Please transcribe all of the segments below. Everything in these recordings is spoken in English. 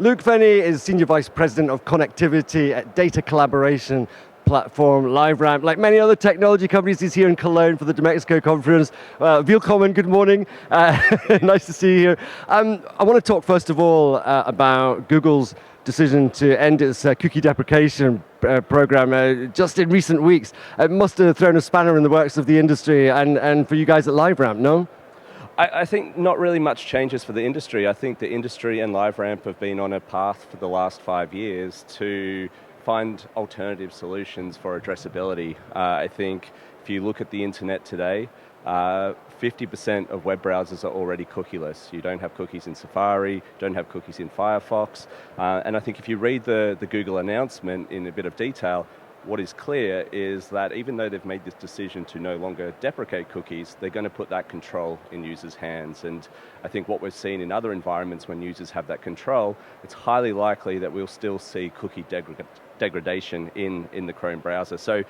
Luke Fenney is Senior Vice President of Connectivity at data collaboration platform LiveRamp. Like many other technology companies, he's here in Cologne for the DMEXCO conference. Willkommen, good morning. Nice to see you here. I want to talk first of all about Google's decision to end its cookie deprecation program just in recent weeks. It must have thrown a spanner in the works of the industry and for you guys at LiveRamp, no? I think not really much changes for the industry. I think the industry and LiveRamp have been on a path for the last 5 years to find alternative solutions for addressability. I think if you look at the internet today, 50% of web browsers are already cookieless. You don't have cookies in Safari, don't have cookies in Firefox, and I think if you read the Google announcement in a bit of detail, what is clear is that even though they've made this decision to no longer deprecate cookies, they're going to put that control in users' hands. And I think what we've seen in other environments when users have that control, it's highly likely that we'll still see cookie degradation in the Chrome browser. So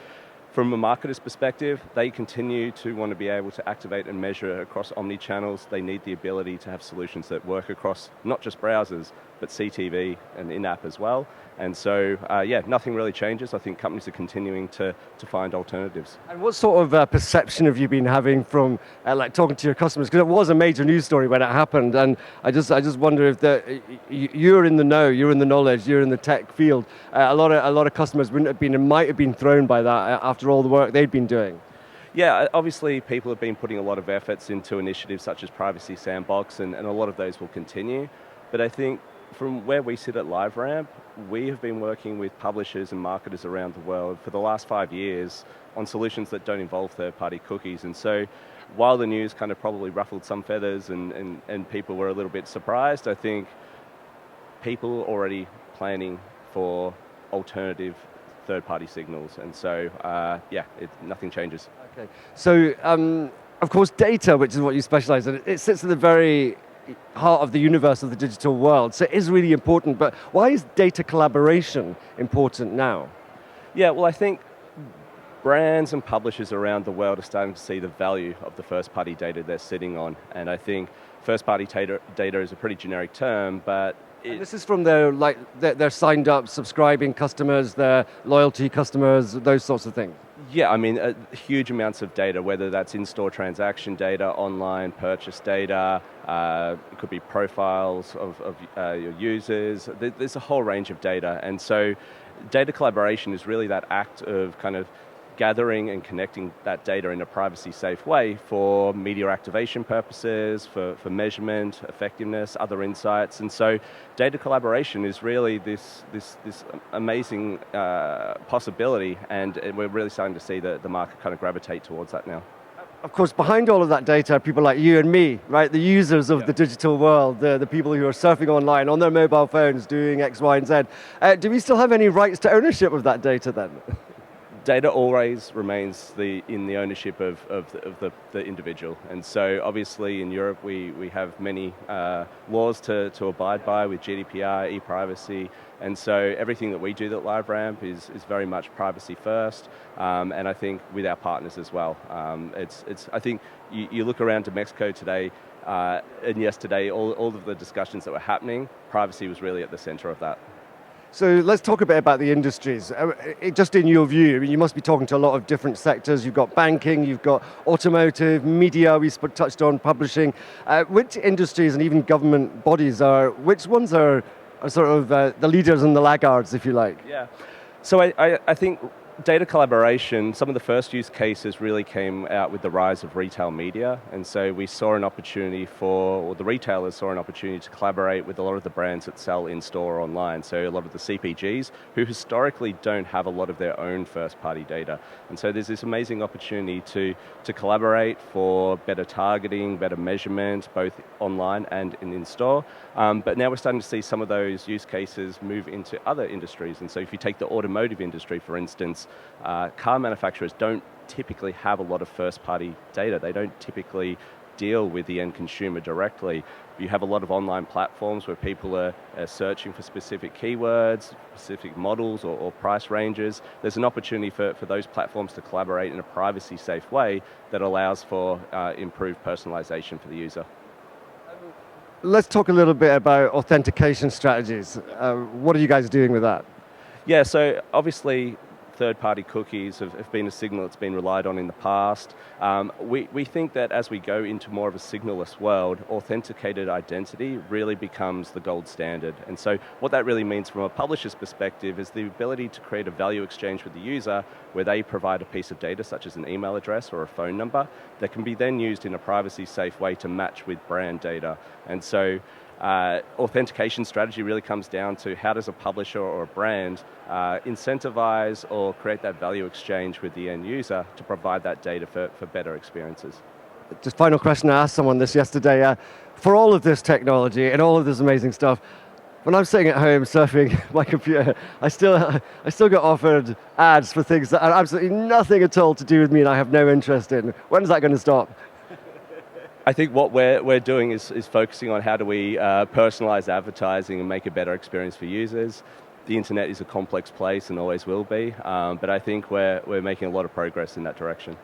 from a marketer's perspective, they continue to want to be able to activate and measure across omni-channels. They need the ability to have solutions that work across not just browsers, but CTV and in-app as well. And so, yeah, nothing really changes. I think companies are continuing to find alternatives. And what sort of perception have you been having from like talking to your customers? Because it was a major news story when it happened, and I just wonder if you're in the know, you're in the knowledge, you're in the tech field. A lot of customers might have been thrown by that after all the work they'd been doing. Yeah, obviously people have been putting a lot of efforts into initiatives such as Privacy Sandbox, and a lot of those will continue. But I think from where we sit at LiveRamp, we have been working with publishers and marketers around the world for the last 5 years on solutions that don't involve third-party cookies. And so while the news kind of probably ruffled some feathers and people were a little bit surprised, I think people are already planning for alternative third-party signals. And so, yeah, nothing changes. Okay. So, of course, data, which is what you specialize in, it sits at the very heart of the universe of the digital world, so it is really important, but why is data collaboration important now? Yeah, well, I think brands and publishers around the world are starting to see the value of the first-party data they're sitting on, and I think first-party data is a pretty generic term, but and this is from their signed up, subscribing customers, their loyalty customers, those sorts of things. Yeah, I mean, huge amounts of data, whether that's in-store transaction data, online purchase data, it could be profiles of your users. There's a whole range of data, and so data collaboration is really that act of kind of gathering and connecting that data in a privacy-safe way for media activation purposes, for measurement, effectiveness, other insights. And so data collaboration is really this amazing possibility, and we're really starting to see the market kind of gravitate towards that now. Of course, behind all of that data are people like you and me, right? The users of the digital world, the people who are surfing online on their mobile phones doing X, Y, and Z. Do we still have any rights to ownership of that data then? Data always remains in the ownership of the individual, and so obviously in Europe we have many laws to abide by with GDPR, e-privacy, and so everything that we do at LiveRamp is very much privacy first, and I think with our partners as well. I think you look around DMEXCO today, and yesterday all of the discussions that were happening, privacy was really at the center of that. So let's talk a bit about the industries. Just in your view, I mean, you must be talking to a lot of different sectors. You've got banking, you've got automotive, media, we touched on publishing. Which industries and even government bodies which ones are sort of the leaders and the laggards, if you like? Yeah, so I think data collaboration, some of the first use cases really came out with the rise of retail media, and so we saw an opportunity or the retailers saw an opportunity to collaborate with a lot of the brands that sell in-store or online, so a lot of the CPGs who historically don't have a lot of their own first-party data. And so there's this amazing opportunity to collaborate for better targeting, better measurement, both online and in-store. But now we're starting to see some of those use cases move into other industries, and so if you take the automotive industry, for instance, car manufacturers don't typically have a lot of first-party data. They don't typically deal with the end consumer directly. You have a lot of online platforms where people are searching for specific keywords, specific models or price ranges. There's an opportunity for those platforms to collaborate in a privacy-safe way that allows for improved personalization for the user. Let's talk a little bit about authentication strategies. What are you guys doing with that? Yeah, so obviously third-party cookies have been a signal that's been relied on in the past. We think that as we go into more of a signalless world, authenticated identity really becomes the gold standard. And so what that really means from a publisher's perspective is the ability to create a value exchange with the user where they provide a piece of data such as an email address or a phone number that can be then used in a privacy-safe way to match with brand data. And so authentication strategy really comes down to how does a publisher or a brand incentivize or create that value exchange with the end user to provide that data for better experiences. Just final question, I asked someone this yesterday. For all of this technology and all of this amazing stuff, when I'm sitting at home surfing my computer, I still get offered ads for things that are absolutely nothing at all to do with me and I have no interest in. When is that going to stop? I think what we're doing is focusing on how do we personalize advertising and make a better experience for users. The internet is a complex place and always will be, but I think we're making a lot of progress in that direction.